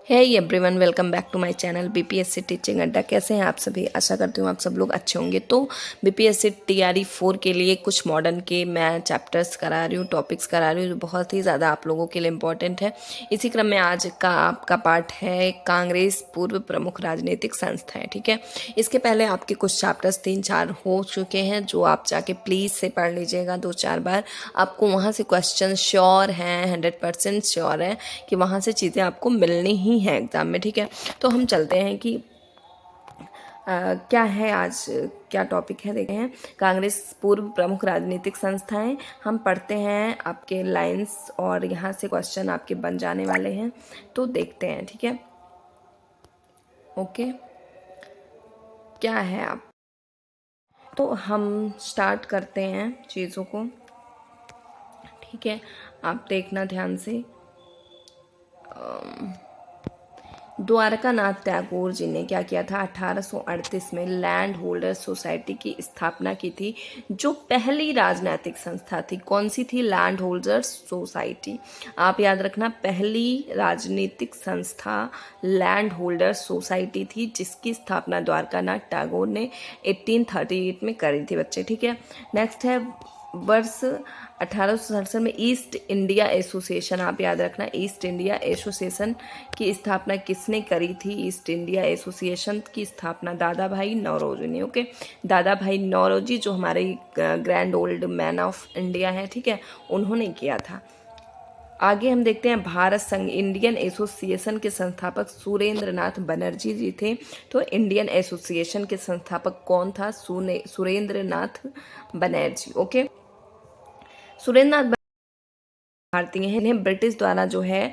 Hey everyone, welcome back to my channel BPSC teaching Adda. कैसे हैं आप सभी? आशा करती हूँ आप सब लोग अच्छे होंगे। तो बीपीएससी टीआरई 4 के लिए कुछ मॉडर्न के मैं चैप्टर्स करा रही हूँ, टॉपिक्स करा रही हूँ जो बहुत ही ज़्यादा आप लोगों के लिए इम्पोर्टेंट है। इसी क्रम में आज का आपका पार्ट है कांग्रेस पूर्व प्रमुख राजनीतिक संस्थाएं। ठीक है, इसके पहले आपके कुछ चैप्टर्स 3-4 हो चुके हैं जो आप जाके प्लीज़ से पढ़ लीजिएगा 2-4 बार। आपको वहाँ से क्वेश्चन श्योर हैं, 100% श्योर है कि वहाँ से चीज़ें आपको मिलनी ही है एग्ज़ाम में। ठीक है, तो हम चलते हैं कि क्या है आज, क्या टॉपिक है देखते हैं। कांग्रेस पूर्व प्रमुख राजनीतिक संस्थाएं हम पढ़ते हैं आपके लाइंस और यहाँ से क्वेश्चन आपके बन जाने वाले हैं, तो देखते हैं। ठीक है, ओके, क्या है आप, तो हम स्टार्ट करते हैं चीज़ों को। ठीक है, आप देखना ध्यान से। द्वारकानाथ टैगोर जी ने क्या किया था? 1838 में लैंड होल्डर सोसाइटी की स्थापना की थी, जो पहली राजनीतिक संस्था थी। कौन सी थी? Land holder society. आप याद रखना, पहली राजनीतिक संस्था लैंड होल्डर सोसाइटी थी, जिसकी स्थापना द्वारकानाथ टैगोर ने 1838 में करी थी बच्चे। ठीक है, नेक्स्ट है वर्ष 1867 में ईस्ट इंडिया एसोसिएशन। आप याद रखना, ईस्ट इंडिया एसोसिएशन की स्थापना किसने करी थी? ईस्ट इंडिया एसोसिएशन की स्थापना दादा भाई नौरोजी ने। ओके, दादा भाई नौरोजी जो हमारे grand old man of India है, ठीक है, उन्होंने किया था। आगे हम देखते हैं भारत संघ इंडियन एसोसिएशन के संस्थापक सुरेंद्र नाथ बनर्जी जी थे। तो इंडियन एसोसिएशन के संस्थापक कौन था? सुरेंद्र नाथ बनर्जी। ओके, सुरेंद्र नाथ भारतीय हैं, इन्हें ब्रिटिश द्वारा जो है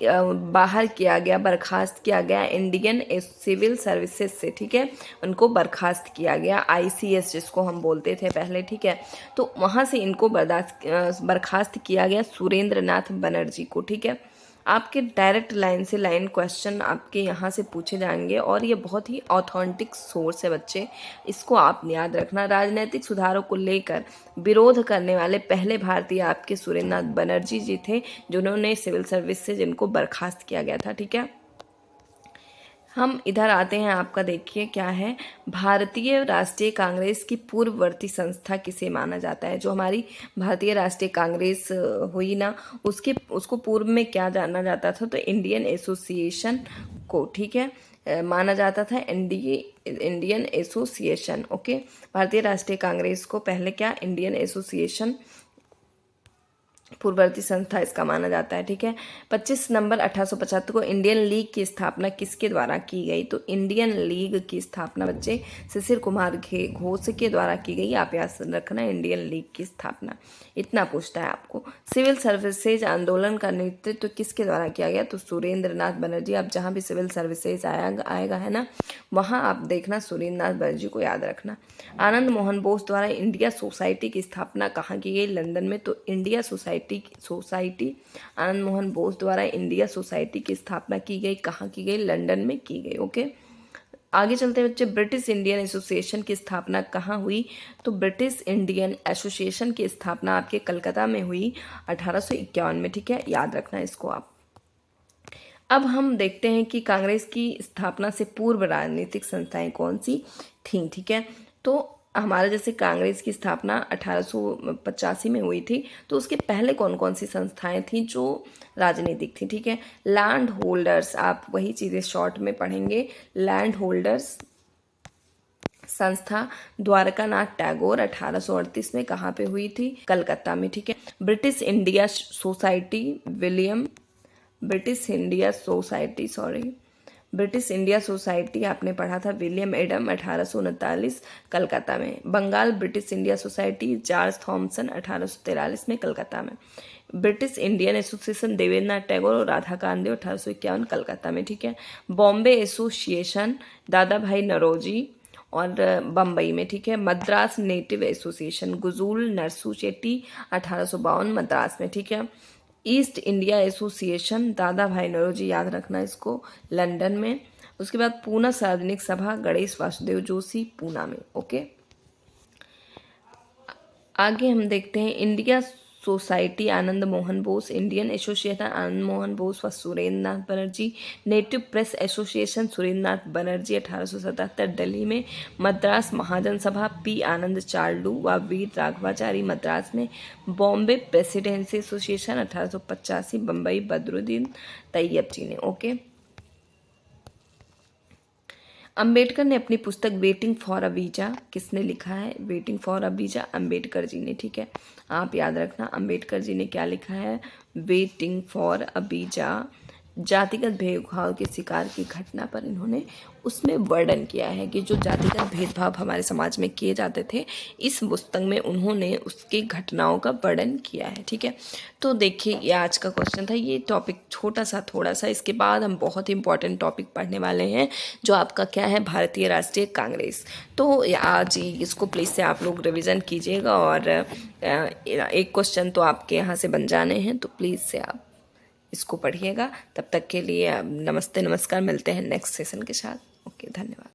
बाहर किया गया, बर्खास्त किया गया इंडियन सिविल सर्विसेज से। ठीक है, उनको बर्खास्त किया गया, आईसीएस जिसको हम बोलते थे पहले। ठीक है, तो वहाँ से इनको बर्खास्त किया गया सुरेंद्र नाथ बनर्जी को। ठीक है, आपके डायरेक्ट लाइन से लाइन क्वेश्चन आपके यहाँ से पूछे जाएंगे और ये बहुत ही ऑथेंटिक सोर्स है बच्चे, इसको आप याद रखना। राजनीतिक सुधारों को लेकर विरोध करने वाले पहले भारतीय आपके सुरेंद्र नाथ बनर्जी जी थे, जिन्होंने सिविल सर्विस से जिनको बर्खास्त किया गया था। ठीक है, हम इधर आते हैं, आपका देखिए क्या है। भारतीय राष्ट्रीय कांग्रेस की पूर्ववर्ती संस्था किसे माना जाता है? जो हमारी भारतीय राष्ट्रीय कांग्रेस हुई ना, उसको पूर्व में क्या जाना जाता था? तो इंडियन एसोसिएशन को। ठीक है, माना जाता था इंडियन एसोसिएशन। ओके, भारतीय राष्ट्रीय कांग्रेस को पहले क्या? इंडियन एसोसिएशन पूर्ववर्ती संस्था इसका माना जाता है। ठीक है, 25 नवंबर 1875 को इंडियन लीग की स्थापना किसके द्वारा की गई? तो इंडियन लीग की स्थापना बच्चे शिशिर कुमार घोष के द्वारा की गई। आप याद रखना, इंडियन लीग की स्थापना। इतना पूछता है आपको। सिविल सर्विसेज आंदोलन का नेतृत्व किसके द्वारा किया गया? तो सुरेंद्र नाथ बनर्जी। आप जहाँ भी सिविल सर्विसेज आएगा है ना, वहाँ आप देखना सुरेंद्र नाथ बनर्जी को याद रखना। आनंद मोहन बोस द्वारा इंडिया सोसाइटी की स्थापना कहाँ की गई? लंदन में। तो इंडिया सोसाइटी आनंद मोहन बोस द्वारा इंडिया सोसाइटी की स्थापना की गई, कहाँ की गई? लंदन में की गई। ओके, आगे चलते हैं बच्चे। ब्रिटिश इंडियन एसोसिएशन की स्थापना कहाँ हुई? तो ब्रिटिश इंडियन एसोसिएशन की स्थापना आपके कलकत्ता में हुई 1851 में। ठीक है, याद रखना इसको आप। अब हम देखते हैं कि कांग्रेस की स्थापना से पूर्व राजनीतिक संस्थाएं कौन सी थीं। ठीक है, तो हमारे जैसे कांग्रेस की स्थापना 1885 में हुई थी, तो उसके पहले कौन कौन सी संस्थाएं थीं जो राजनीतिक थी? ठीक है, लैंड होल्डर्स, आप वही चीज़ें शॉर्ट में पढ़ेंगे। लैंड होल्डर्स संस्था द्वारकानाथ टैगोर 1838 में कहाँ पे हुई थी? कलकत्ता में। ठीक है, British India society British India society आपने पढ़ा था, विलियम एडम 1839 कलकत्ता में। Bengal British India society George Thomson 1843 में कलकत्ता में। British Indian association Devendranath Tagore और राधा कांदेव 1851 कलकत्ता में। ठीक है, बॉम्बे एसोसिएशन दादा भाई नौरोजी और बम्बई में। ठीक है, मद्रास नेटिव एसोसिएशन गुजूल नरसू चेट्टी 1852 मद्रास में। ठीक है, ईस्ट इंडिया एसोसिएशन दादा भाई नौरोजी, याद रखना इसको, लंदन में। उसके बाद पूना सार्वजनिक सभा गणेश वासुदेव जोशी, पूना में। ओके, आगे हम देखते हैं India Society Anand Mohan Bose, Indian Association Anand Mohan Bose व Surendra Nath Banerjee, Native Press Association Surendra Nath Banerjee 1877 Delhi में, मद्रास महाजन सभा पी आनंद चार्लू व वीर राघवाचारी मद्रास में, बॉम्बे प्रेसिडेंसी एसोसिएशन 1885 बम्बई बदरुद्दीन तैयब जी ने। ओके। अंबेडकर ने अपनी पुस्तक वेटिंग फॉर अ वीजा किसने लिखा है? Waiting for a visa Ambedkar ji ने। ठीक है, आप याद रखना अंबेडकर जी ने क्या लिखा है? Waiting for a visa. जातिगत भेदभाव के शिकार की घटना पर इन्होंने उसमें वर्णन किया है कि जो जातिगत भेदभाव हमारे समाज में किए जाते थे, इस पुस्तक में उन्होंने उसकी घटनाओं का वर्णन किया है। ठीक है, तो देखिए ये आज का क्वेश्चन था। ये टॉपिक छोटा सा थोड़ा सा, इसके बाद हम बहुत ही इंपॉर्टेंट टॉपिक पढ़ने वाले हैं जो आपका क्या है? भारतीय राष्ट्रीय कांग्रेस। तो आज इसको प्लीज़ से आप लोग रिवीजन कीजिएगा और एक क्वेश्चन तो आपके यहाँ से बन जाने हैं, तो प्लीज़ से आप इसको पढ़िएगा। तब तक के लिए नमस्ते नमस्कार, मिलते हैं नेक्स्ट सेशन के साथ। ओके, धन्यवाद।